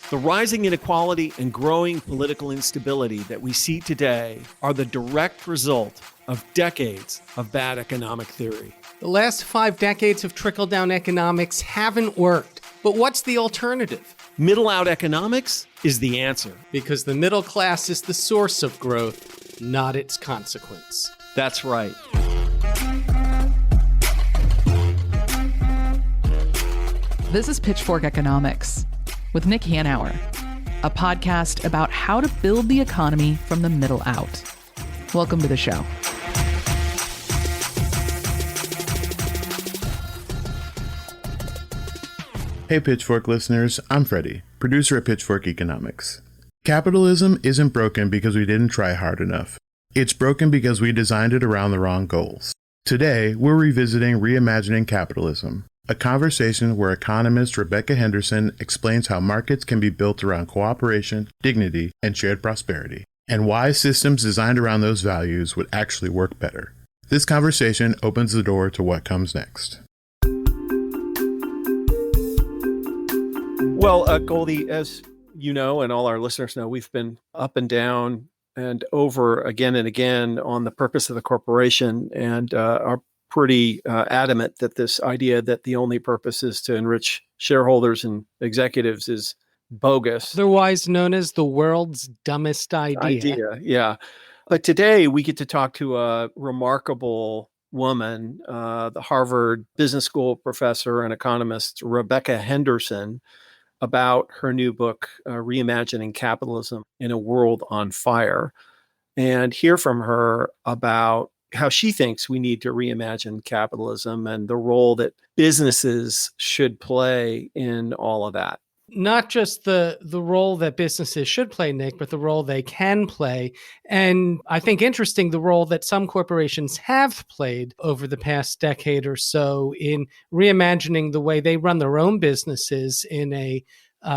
The rising inequality and growing political instability that we see today are the direct result of decades of bad economic theory. The last 5 decades of trickle-down economics haven't worked. But what's the alternative? Middle-out economics is the answer. Because the middle class is the source of growth, not its consequence. That's right. This is Pitchfork Economics with Nick Hanauer, a podcast about how to build the economy from the middle out. Welcome to the show. Hey Pitchfork listeners, I'm Freddie, producer at Pitchfork Economics. Capitalism isn't broken because we didn't try hard enough. It's broken because we designed it around the wrong goals. Today, we're revisiting Reimagining Capitalism, a conversation where economist Rebecca Henderson explains how markets can be built around cooperation, dignity, and shared prosperity, and why systems designed around those values would actually work better. This conversation opens the door to what comes next. Well, Goldie, as you know, and all our listeners know, we've been up and down and over again and again on the purpose of the corporation, and are pretty adamant that this idea that the only purpose is to enrich shareholders and executives is bogus. Otherwise known as the world's dumbest idea. Yeah. But today we get to talk to a remarkable woman, the Harvard Business School professor and economist, Rebecca Henderson, about her new book, Reimagining Capitalism in a World on Fire, and hear from her about how she thinks we need to reimagine capitalism and the role that businesses should play in all of that. Not just the role that businesses should play, Nick, but the role they can play. And I think interesting, the role that some corporations have played over the past decade or so in reimagining the way they run their own businesses in a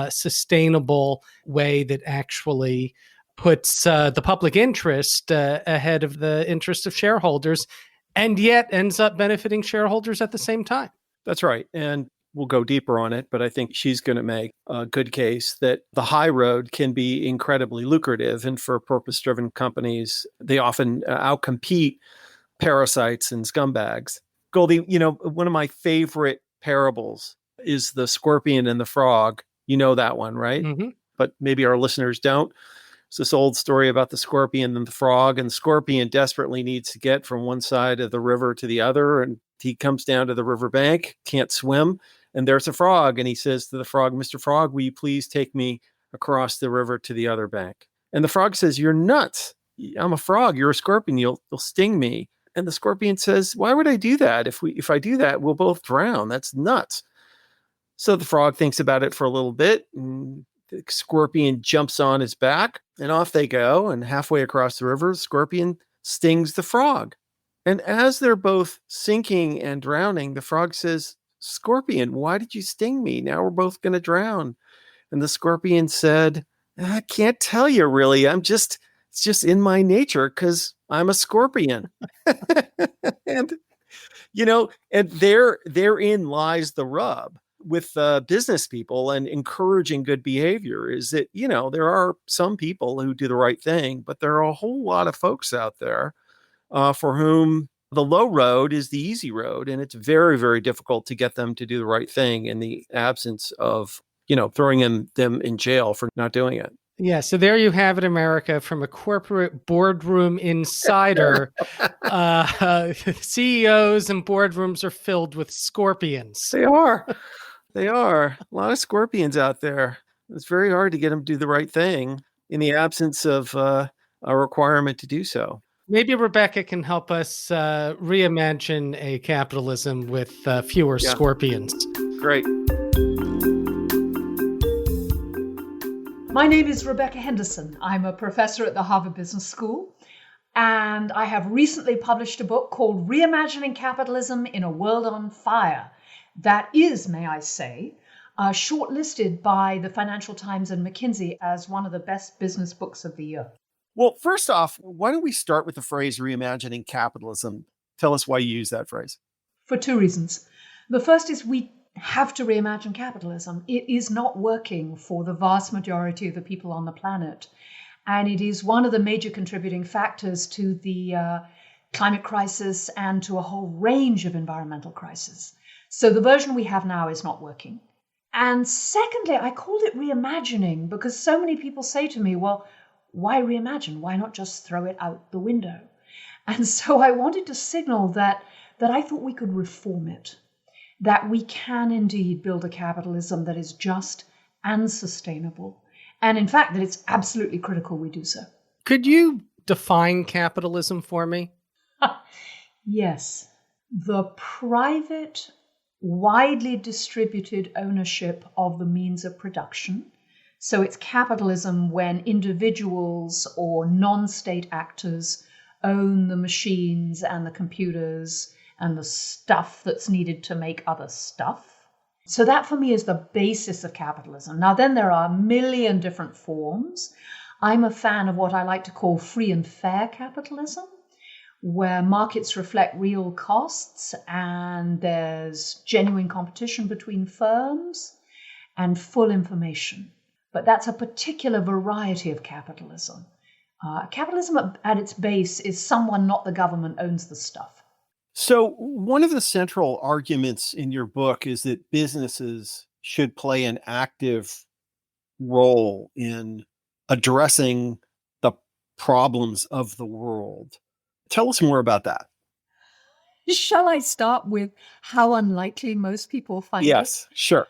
sustainable way that actually puts the public interest ahead of the interest of shareholders, and yet ends up benefiting shareholders at the same time. That's right. And we'll go deeper on it, but I think she's going to make a good case that the high road can be incredibly lucrative. And for purpose-driven companies, they often outcompete parasites and scumbags. Goldie, one of my favorite parables is the scorpion and the frog. You know that one, right? Mm-hmm. But maybe our listeners don't. It's this old story about the scorpion and the frog, and the scorpion desperately needs to get from one side of the river to the other. And he comes down to the riverbank, can't swim. And there's a frog. And he says to the frog, "Mr. Frog, will you please take me across the river to the other bank?" And the frog says, "You're nuts. I'm a frog. You're a scorpion. You'll sting me." And the scorpion says, "Why would I do that? If I do that, we'll both drown. That's nuts." So the frog thinks about it for a little bit, and the scorpion jumps on his back, and off they go. And halfway across the river, the scorpion stings the frog. And as they're both sinking and drowning, the frog says, "Scorpion, why did you sting me? Now we're both going to drown." And the scorpion said, "I can't tell you really. It's just in my nature because I'm a scorpion." And, and therein lies the rub with business people and encouraging good behavior is that, there are some people who do the right thing, but there are a whole lot of folks out there for whom the low road is the easy road. And it's very, very difficult to get them to do the right thing in the absence of, throwing them in jail for not doing it. Yeah, so there you have it, America, from a corporate boardroom insider. CEOs and boardrooms are filled with scorpions. They are. A lot of scorpions out there. It's very hard to get them to do the right thing in the absence of a requirement to do so. Maybe Rebecca can help us reimagine a capitalism with fewer scorpions. Great. My name is Rebecca Henderson. I'm a professor at the Harvard Business School, and I have recently published a book called Reimagining Capitalism in a World on Fire. That is, may I say, shortlisted by the Financial Times and McKinsey as one of the best business books of the year. Well, first off, why don't we start with the phrase reimagining capitalism? Tell us why you use that phrase. For two reasons. The first is we have to reimagine capitalism. It is not working for the vast majority of the people on the planet. And it is one of the major contributing factors to the climate crisis and to a whole range of environmental crises. So the version we have now is not working. And secondly, I called it reimagining because so many people say to me, well, why reimagine? Why not just throw it out the window? And so I wanted to signal that I thought we could reform it, that we can indeed build a capitalism that is just and sustainable. And in fact, that it's absolutely critical we do so. Could you define capitalism for me? Yes. The private, widely distributed ownership of the means of production. So it's capitalism when individuals or non-state actors own the machines and the computers and the stuff that's needed to make other stuff. So that for me is the basis of capitalism. Now then there are a million different forms. I'm a fan of what I like to call free and fair capitalism, where markets reflect real costs and there's genuine competition between firms and full information. But that's a particular variety of capitalism. Capitalism at its base is someone, not the government, owns the stuff. So one of the central arguments in your book is that businesses should play an active role in addressing the problems of the world. Tell us more about that. Shall I start with how unlikely most people find it? Yes, sure.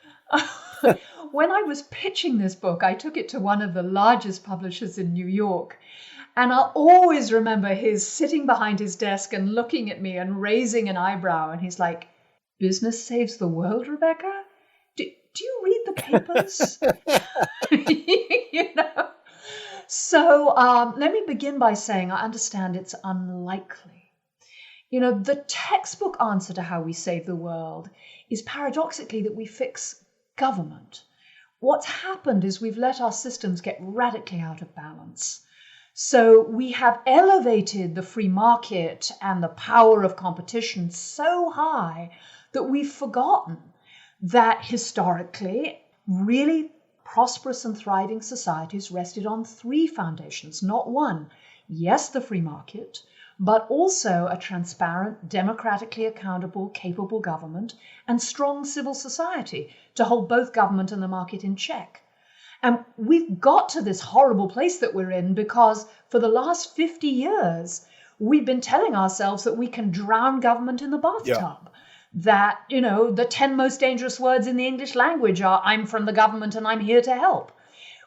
When I was pitching this book, I took it to one of the largest publishers in New York. And I'll always remember his sitting behind his desk and looking at me and raising an eyebrow. And he's like, business saves the world, Rebecca? Do you read the papers? You know? So let me begin by saying I understand it's unlikely. You know, the textbook answer to how we save the world is paradoxically that we fix government. What's happened is we've let our systems get radically out of balance. So we have elevated the free market and the power of competition so high that we've forgotten that historically really prosperous and thriving societies rested on three foundations, not one. Yes, the free market, but also a transparent, democratically accountable, capable government and strong civil society to hold both government and the market in check. And we've got to this horrible place that we're in because for the last 50 years, we've been telling ourselves that we can drown government in the bathtub. Yeah. That, you know, the 10 most dangerous words in the English language are, I'm from the government and I'm here to help,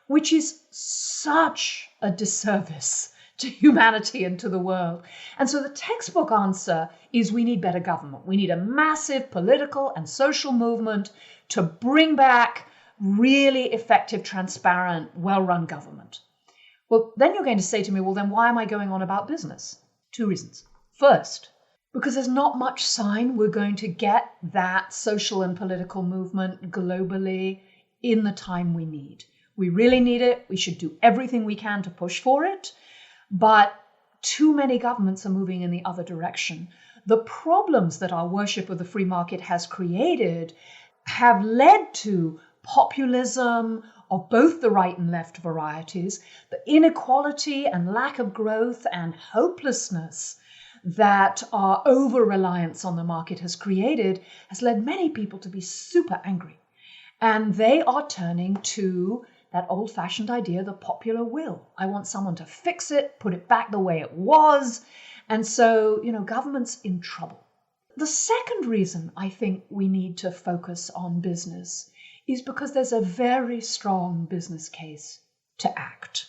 which is such a disservice to humanity and to the world. And so the textbook answer is we need better government. We need a massive political and social movement to bring back really effective, transparent, well-run government. Well, then you're going to say to me, well, then why am I going on about business? Two reasons. First, because there's not much sign we're going to get that social and political movement globally in the time we need. We really need it. We should do everything we can to push for it. But too many governments are moving in the other direction. The problems that our worship of the free market has created have led to populism of both the right and left varieties, the inequality and lack of growth and hopelessness that our over-reliance on the market has created has led many people to be super angry. And they are turning to that old-fashioned idea, the popular will. I want someone to fix it, put it back the way it was. And so, you know, government's in trouble. The second reason I think we need to focus on business is because there's a very strong business case to act.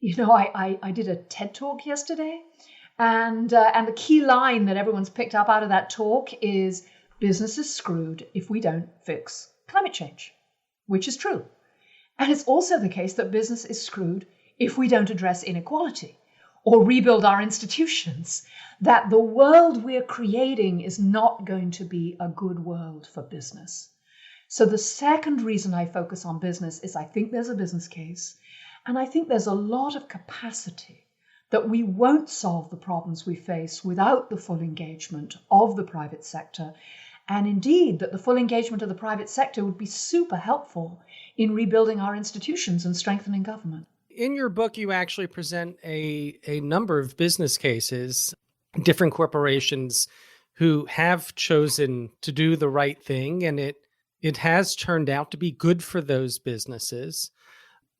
You know, I did a TED talk yesterday, and the key line that everyone's picked up out of that talk is business is screwed if we don't fix climate change, which is true. And it's also the case that business is screwed if we don't address inequality or rebuild our institutions, that the world we're creating is not going to be a good world for business. So the second reason I focus on business is I think there's a business case, and I think there's a lot of capacity that we won't solve the problems we face without the full engagement of the private sector. And indeed, that the full engagement of the private sector would be super helpful in rebuilding our institutions and strengthening government. In your book, you actually present a number of business cases, different corporations who have chosen to do the right thing, and it has turned out to be good for those businesses.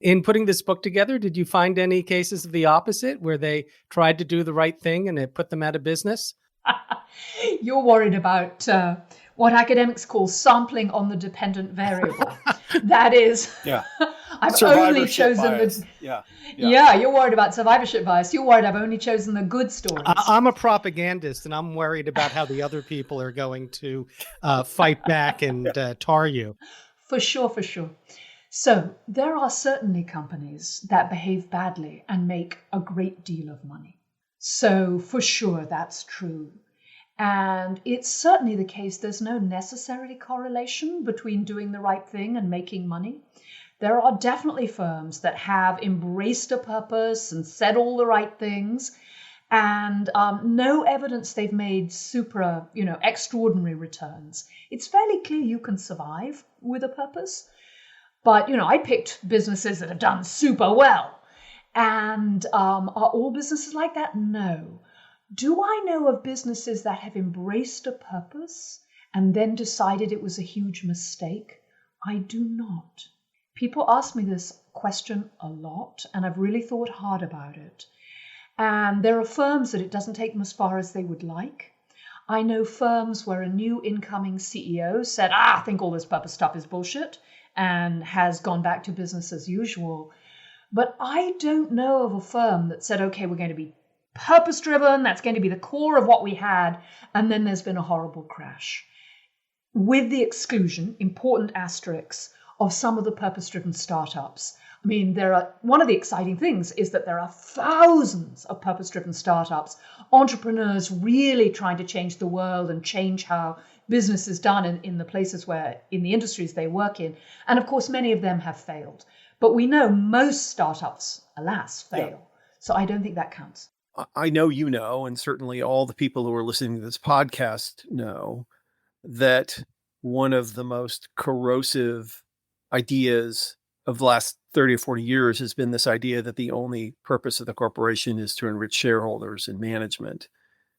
In putting this book together, did you find any cases of the opposite where they tried to do the right thing and it put them out of business? You're worried about what academics call sampling on the dependent variable. That is, I've only chosen you're worried about survivorship bias. You're worried I've only chosen the good stories. I'm a propagandist, and I'm worried about how the other people are going to fight back and tar you. For sure. So there are certainly companies that behave badly and make a great deal of money. So for sure, that's true. And it's certainly the case there's no necessary correlation between doing the right thing and making money. There are definitely firms that have embraced a purpose and said all the right things, and no evidence they've made extraordinary returns. It's fairly clear you can survive with a purpose. But, I picked businesses that have done super well. And are all businesses like that? No. Do I know of businesses that have embraced a purpose and then decided it was a huge mistake? I do not. People ask me this question a lot, and I've really thought hard about it. And there are firms that it doesn't take them as far as they would like. I know firms where a new incoming CEO said, I think all this purpose stuff is bullshit, and has gone back to business as usual. But I don't know of a firm that said, okay, we're going to be purpose-driven, that's going to be the core of what we had, and then there's been a horrible crash. With the exclusion, important asterisks, of some of the purpose-driven startups. I mean, one of the exciting things is that there are thousands of purpose-driven startups, entrepreneurs really trying to change the world and change how business is done in the industries they work in. And of course, many of them have failed. But we know most startups, alas, fail. Yeah. So I don't think that counts. I know you know, and certainly all the people who are listening to this podcast know, that one of the most corrosive ideas of the last 30 or 40 years has been this idea that the only purpose of the corporation is to enrich shareholders and management.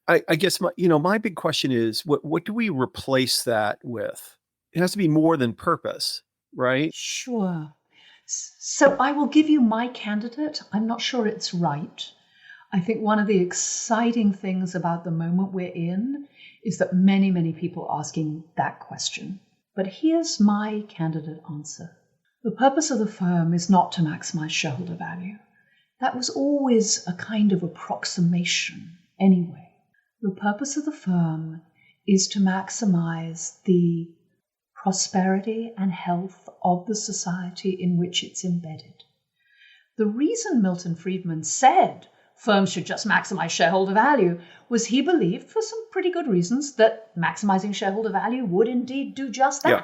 I guess my big question is, what do we replace that with? It has to be more than purpose, right? Sure. So I will give you my candidate. I'm not sure it's right. I think one of the exciting things about the moment we're in is that many, many people are asking that question. But here's my candidate answer. The purpose of the firm is not to maximize shareholder value. That was always a kind of approximation anyway. The purpose of the firm is to maximize the prosperity and health of the society in which it's embedded. The reason Milton Friedman said firms should just maximize shareholder value was he believed, for some pretty good reasons, that maximizing shareholder value would indeed do just that. Yeah.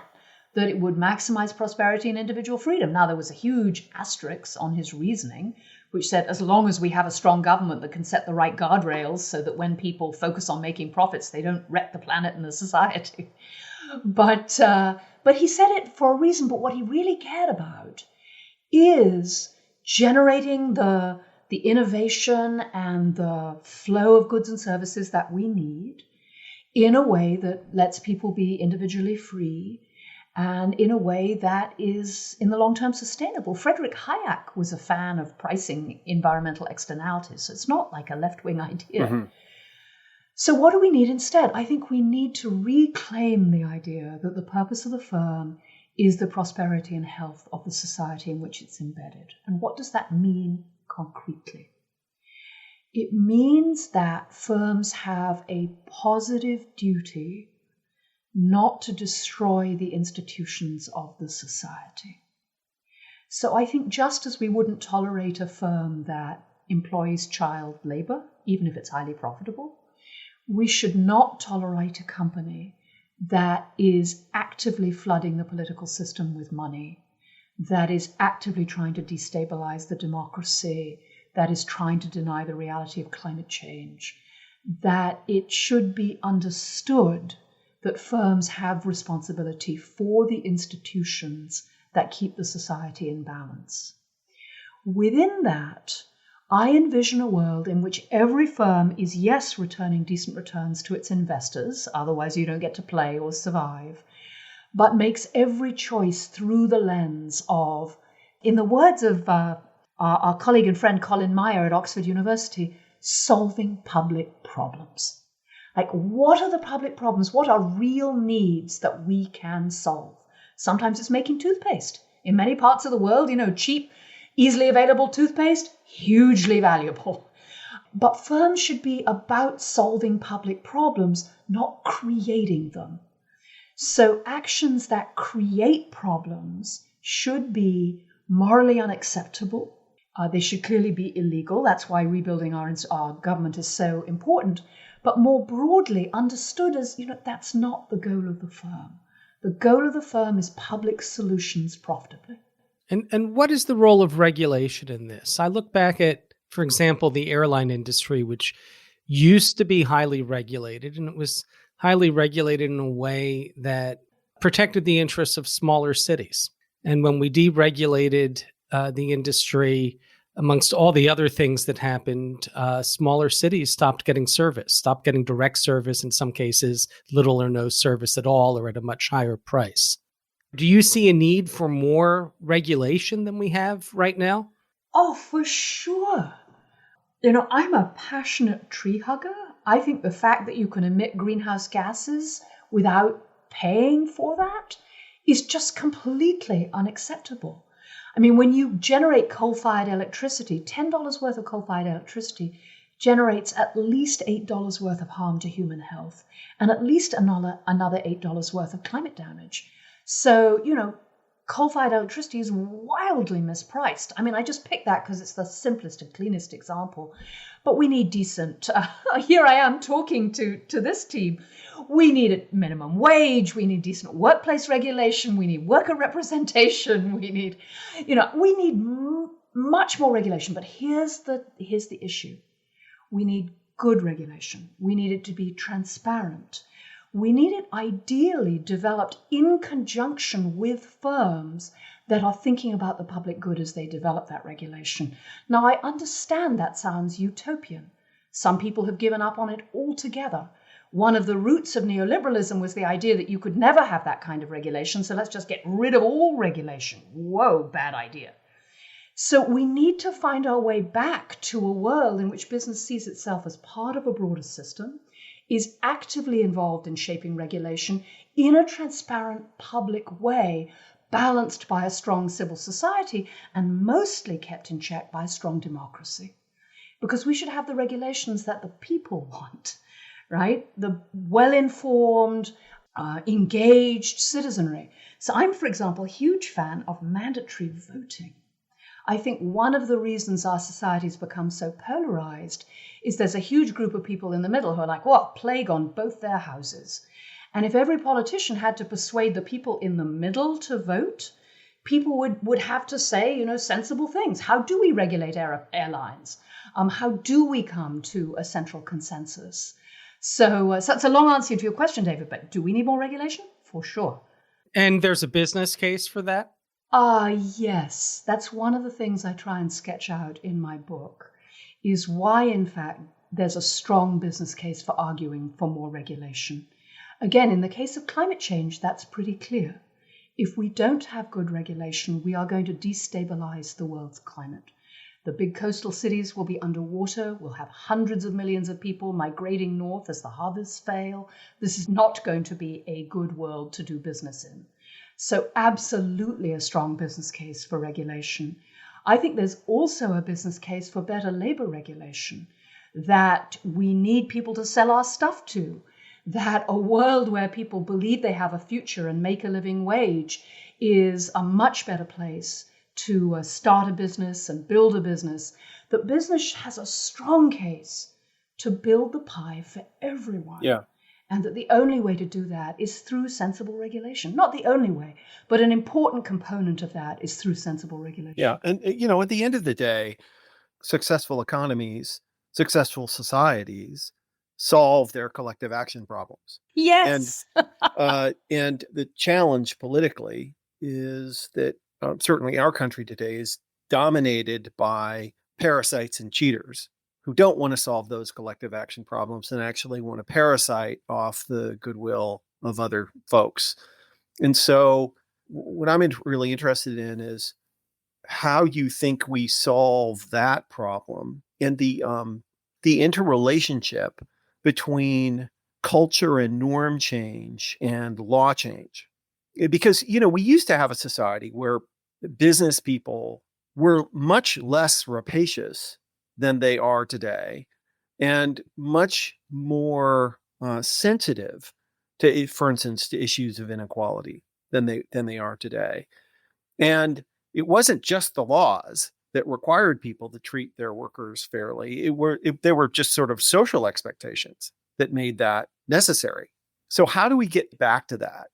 That it would maximize prosperity and individual freedom. Now, there was a huge asterisk on his reasoning, which said as long as we have a strong government that can set the right guardrails so that when people focus on making profits, they don't wreck the planet and the society. But he said it for a reason. But what he really cared about is generating the innovation and the flow of goods and services that we need in a way that lets people be individually free and in a way that is, in the long term, sustainable. Friedrich Hayek was a fan of pricing environmental externalities, so it's not like a left-wing idea. Mm-hmm. So what do we need instead? I think we need to reclaim the idea that the purpose of the firm is the prosperity and health of the society in which it's embedded. And what does that mean concretely? It means that firms have a positive duty not to destroy the institutions of the society. So I think just as we wouldn't tolerate a firm that employs child labor, even if it's highly profitable, we should not tolerate a company that is actively flooding the political system with money, that is actively trying to destabilize the democracy, that is trying to deny the reality of climate change, that it should be understood that firms have responsibility for the institutions that keep the society in balance. Within that, I envision a world in which every firm is, yes, returning decent returns to its investors, otherwise you don't get to play or survive, but makes every choice through the lens of, in the words of our colleague and friend Colin Meyer at Oxford University, solving public problems. Like, what are the public problems? What are real needs that we can solve? Sometimes it's making toothpaste. In many parts of the world, cheap, easily available toothpaste, hugely valuable. But firms should be about solving public problems, not creating them. So actions that create problems should be morally unacceptable. They should clearly be illegal. That's why rebuilding our government is so important. But more broadly understood as, that's not the goal of the firm. The goal of the firm is public solutions profitably. And what is the role of regulation in this? I look back at, for example, the airline industry, which used to be highly regulated, and it was highly regulated in a way that protected the interests of smaller cities. And when we deregulated the industry, amongst all the other things that happened, smaller cities stopped getting service, stopped getting direct service, in some cases, little or no service at all, or at a much higher price. Do you see a need for more regulation than we have right now? Oh, for sure. I'm a passionate tree hugger. I think the fact that you can emit greenhouse gases without paying for that is just completely unacceptable. I mean, when you generate coal-fired electricity, $10 worth of coal-fired electricity generates at least $8 worth of harm to human health and at least another $8 worth of climate damage. So, coal-fired electricity is wildly mispriced. I mean, I just picked that because it's the simplest and cleanest example. But we need decent, here I am talking to this team. We need a minimum wage. We need decent workplace regulation. We need worker representation. We need much more regulation. But here's the issue. We need good regulation. We need it to be transparent. We need it ideally developed in conjunction with firms that are thinking about the public good as they develop that regulation. Now, I understand that sounds utopian. Some people have given up on it altogether. One of the roots of neoliberalism was the idea that you could never have that kind of regulation, so let's just get rid of all regulation. Whoa, bad idea. So we need to find our way back to a world in which business sees itself as part of a broader system, is actively involved in shaping regulation in a transparent public way, balanced by a strong civil society and mostly kept in check by a strong democracy. Because we should have the regulations that the people want, right? The well-informed, engaged citizenry. So I'm, for example, a huge fan of mandatory voting. I think one of the reasons our society's become so polarized is there's a huge group of people in the middle who are like, what, plague on both their houses. And if every politician had to persuade the people in the middle to vote, people would have to say, sensible things. How do we regulate airlines? How do we come to a central consensus? So that's a long answer to your question, David, but do we need more regulation? For sure. And there's a business case for that? Yes. That's one of the things I try and sketch out in my book, is why, in fact, there's a strong business case for arguing for more regulation. Again, in the case of climate change, that's pretty clear. If we don't have good regulation, we are going to destabilize the world's climate. The big coastal cities will be underwater. We'll have hundreds of millions of people migrating north as the harvests fail. This is not going to be a good world to do business in. So absolutely a strong business case for regulation. I think there's also a business case for better labor regulation, that we need people to sell our stuff to, that a world where people believe they have a future and make a living wage is a much better place to start a business and build a business. That business has a strong case to build the pie for everyone. Yeah. And that the only way to do that is through sensible regulation. Not the only way, but an important component of that is through sensible regulation. Yeah. And, at the end of the day, successful economies, successful societies solve their collective action problems. Yes. And the challenge politically is that certainly our country today is dominated by parasites and cheaters who don't want to solve those collective action problems and actually want to parasite off the goodwill of other folks. And so what I'm really interested in is how you think we solve that problem and the interrelationship between culture and norm change and law change. Because, we used to have a society where business people were much less rapacious than they are today and much more sensitive to, for instance, to issues of inequality than they are today. And it wasn't just the laws that required people to treat their workers fairly. There were just sort of social expectations that made that necessary. So how do we get back to that?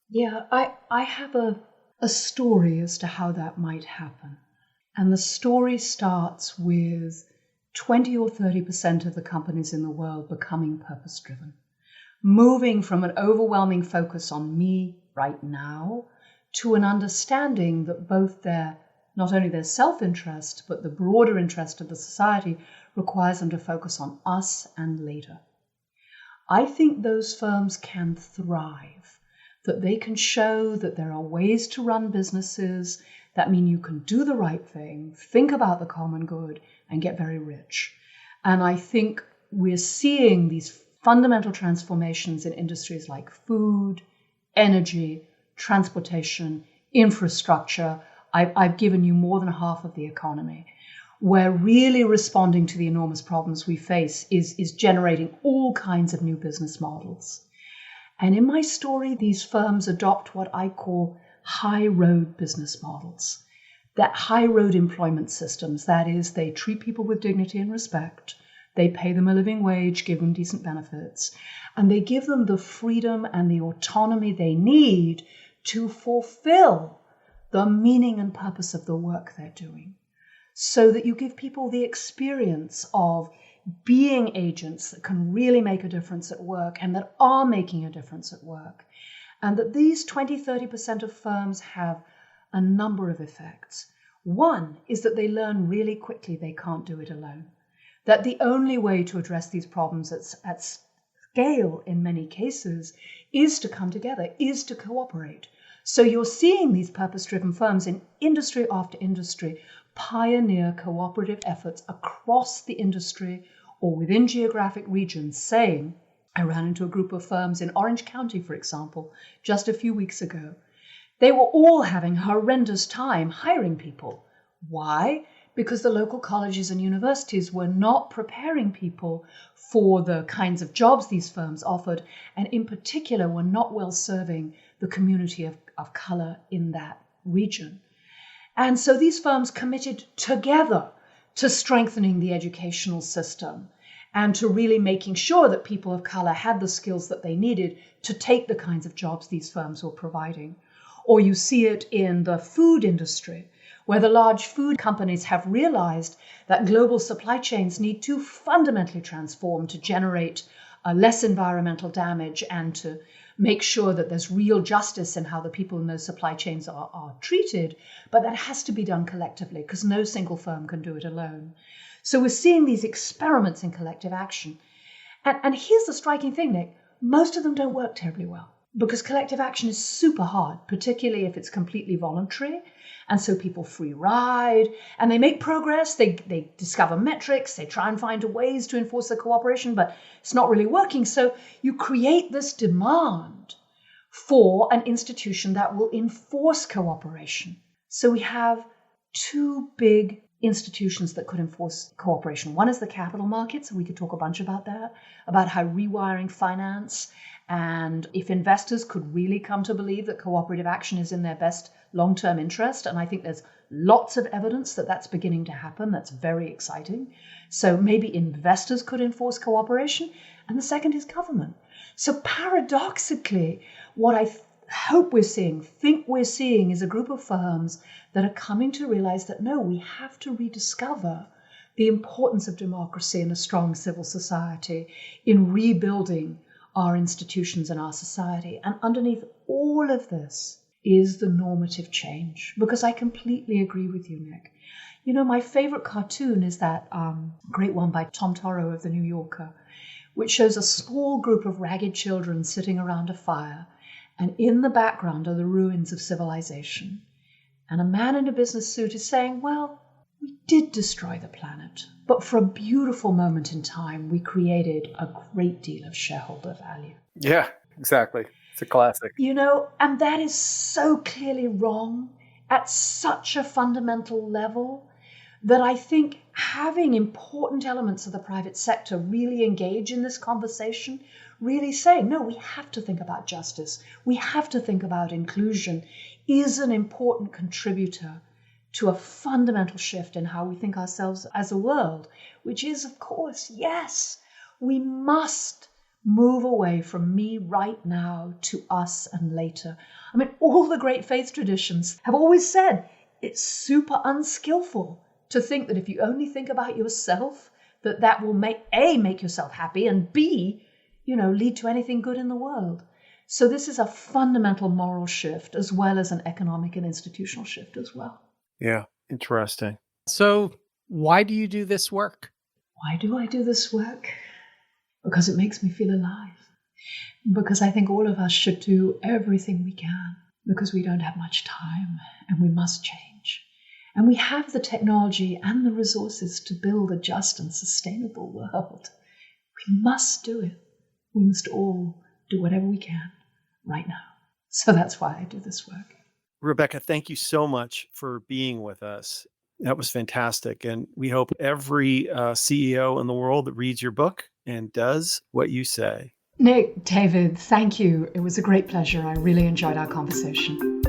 Yeah, I have a story as to how that might happen. And the story starts with 20 or 30% of the companies in the world becoming purpose-driven, moving from an overwhelming focus on me right now to an understanding that both not only their self-interest, but the broader interest of the society requires them to focus on us and later. I think those firms can thrive, that they can show that there are ways to run businesses that mean you can do the right thing, think about the common good, and get very rich. And I think we're seeing these fundamental transformations in industries like food, energy, transportation, infrastructure. I've given you more than half of the economy, where really responding to the enormous problems we face is generating all kinds of new business models. And in my story, these firms adopt what I call high road business models, that high road employment systems. That is, they treat people with dignity and respect. They pay them a living wage, give them decent benefits, and they give them the freedom and the autonomy they need to fulfill the meaning and purpose of the work they're doing, so that you give people the experience of being agents that can really make a difference at work and that are making a difference at work. And that these 20-30% of firms have a number of effects. One is that they learn really quickly they can't do it alone. That the only way to address these problems at scale in many cases is to come together, is to cooperate. So you're seeing these purpose-driven firms in industry after industry pioneer cooperative efforts across the industry or within geographic regions, saying, I ran into a group of firms in Orange County, for example, just a few weeks ago. They were all having a horrendous time hiring people. Why? Because the local colleges and universities were not preparing people for the kinds of jobs these firms offered, and in particular were not well serving the community of color in that region. And so these firms committed together to strengthening the educational system and to really making sure that people of color had the skills that they needed to take the kinds of jobs these firms were providing. Or you see it in the food industry, where the large food companies have realized that global supply chains need to fundamentally transform to generate less environmental damage and to make sure that there's real justice in how the people in those supply chains are treated. But that has to be done collectively because no single firm can do it alone. So we're seeing these experiments in collective action. And here's the striking thing, Nick. Most of them don't work terribly well because collective action is super hard, particularly if it's completely voluntary. And so people free ride and they make progress. They discover metrics. They try and find ways to enforce the cooperation, but it's not really working. So you create this demand for an institution that will enforce cooperation. So we have two big institutions that could enforce cooperation. One is the capital markets, and we could talk a bunch about that, about how rewiring finance, and if investors could really come to believe that cooperative action is in their best long-term interest, and I think there's lots of evidence that that's beginning to happen. That's very exciting. So maybe investors could enforce cooperation, and the second is government. So paradoxically, what I hope think we're seeing is a group of firms that are coming to realize that no, we have to rediscover the importance of democracy and a strong civil society in rebuilding our institutions and our society. And underneath all of this is the normative change, because I completely agree with you, Nick. You know, my favorite cartoon is that great one by Tom Toro of The New Yorker, which shows a small group of ragged children sitting around a fire, and in the background are the ruins of civilization. And a man in a business suit is saying, well, we did destroy the planet, but for a beautiful moment in time, we created a great deal of shareholder value. Yeah, exactly. It's a classic. You know, and that is so clearly wrong at such a fundamental level that I think having important elements of the private sector really engage in this conversation, really saying, no, we have to think about justice, we have to think about inclusion, is an important contributor to a fundamental shift in how we think ourselves as a world, which is, of course, yes, we must move away from me right now to us and later. I mean, all the great faith traditions have always said it's super unskillful to think that if you only think about yourself, that will make yourself happy, and B, lead to anything good in the world. So this is a fundamental moral shift as well as an economic and institutional shift as well. Yeah, interesting. So why do you do this work? Why do I do this work? Because it makes me feel alive. Because I think all of us should do everything we can, because we don't have much time and we must change. And we have the technology and the resources to build a just and sustainable world. We must do it. We must all do whatever we can right now. So that's why I do this work. Rebecca, thank you so much for being with us. That was fantastic. And we hope every CEO in the world that reads your book and does what you say. Nick, David, thank you. It was a great pleasure. I really enjoyed our conversation.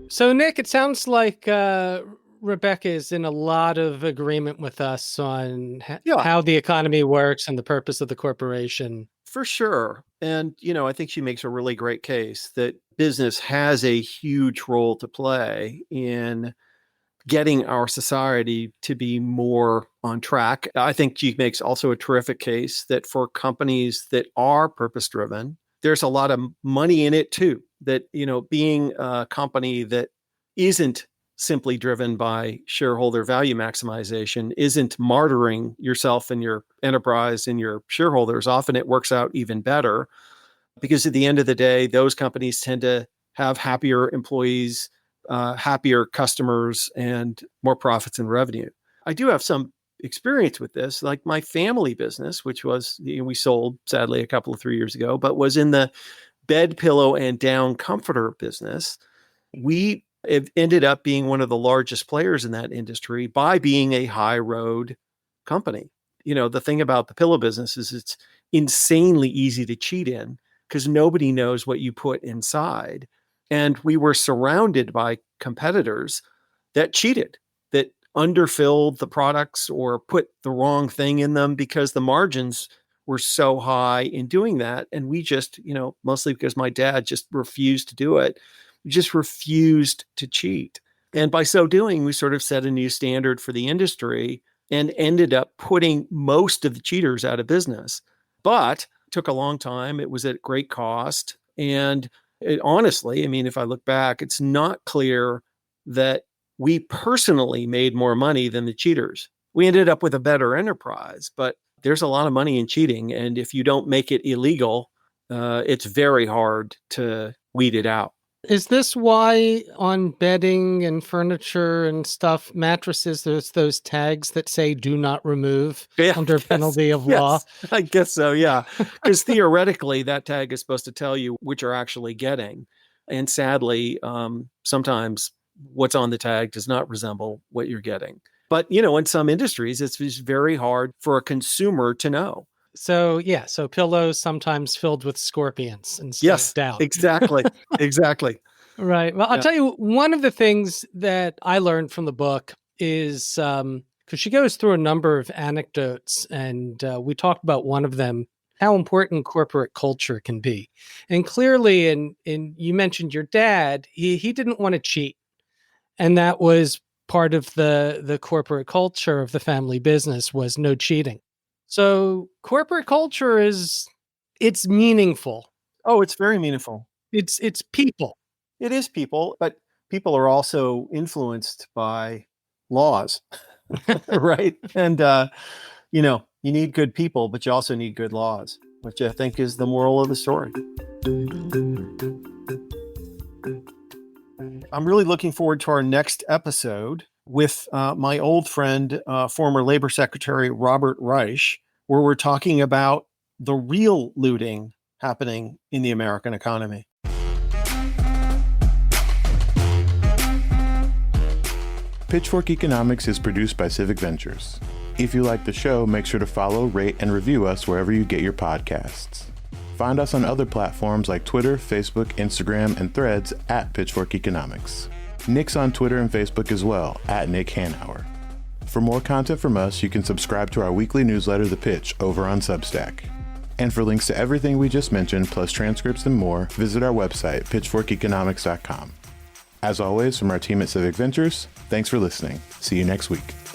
So, Nick, it sounds like Rebecca is in a lot of agreement with us on how the economy works and the purpose of the corporation. For sure. And, I think she makes a really great case that business has a huge role to play in getting our society to be more on track. I think she makes also a terrific case that for companies that are purpose-driven, there's a lot of money in it too. That, being a company that isn't simply driven by shareholder value maximization, isn't martyring yourself and your enterprise and your shareholders, often it works out even better, because at the end of the day, those companies tend to have happier employees, happier customers, and more profits and revenue. I do have some experience with this, like my family business, which was, we sold sadly a couple of 3 years ago, but was in the bed, pillow, and down comforter business. We ended up being one of the largest players in that industry by being a high road company. The thing about the pillow business is it's insanely easy to cheat in because nobody knows what you put inside. And we were surrounded by competitors that cheated, that underfilled the products or put the wrong thing in them because the margins were so high in doing that. And we just, mostly because my dad just refused to do it, we just refused to cheat. And by so doing, we sort of set a new standard for the industry and ended up putting most of the cheaters out of business. But it took a long time. It was at great cost. And honestly, if I look back, it's not clear that we personally made more money than the cheaters. We ended up with a better enterprise, but there's a lot of money in cheating. And if you don't make it illegal, it's very hard to weed it out. Is this why on bedding and furniture and stuff, mattresses, there's those tags that say do not remove under penalty of law? I guess so, yeah. Because theoretically, that tag is supposed to tell you what you're actually getting. And sadly, sometimes what's on the tag does not resemble what you're getting. But, in some industries, it's just very hard for a consumer to know. So pillows sometimes filled with scorpions instead of down. Exactly. Right. Well, I'll tell you, one of the things that I learned from the book is, because she goes through a number of anecdotes, and we talked about one of them, how important corporate culture can be. And clearly, and you mentioned your dad, he didn't want to cheat. And that was part of the corporate culture of the family business, was no cheating. So corporate culture it's meaningful. Oh, it's very meaningful. It's people. It is people, but people are also influenced by laws, right? And, you need good people, but you also need good laws, which I think is the moral of the story. I'm really looking forward to our next episode with my old friend, former Labor Secretary Robert Reich, where we're talking about the real looting happening in the American economy. Pitchfork Economics is produced by Civic Ventures. If you like the show, make sure to follow, rate, and review us wherever you get your podcasts. Find us on other platforms like Twitter, Facebook, Instagram, and Threads at Pitchfork Economics. Nick's on Twitter and Facebook as well, at Nick Hanauer. For more content from us, you can subscribe to our weekly newsletter, The Pitch, over on Substack. And for links to everything we just mentioned, plus transcripts and more, visit our website, pitchforkeconomics.com. As always, from our team at Civic Ventures, thanks for listening. See you next week.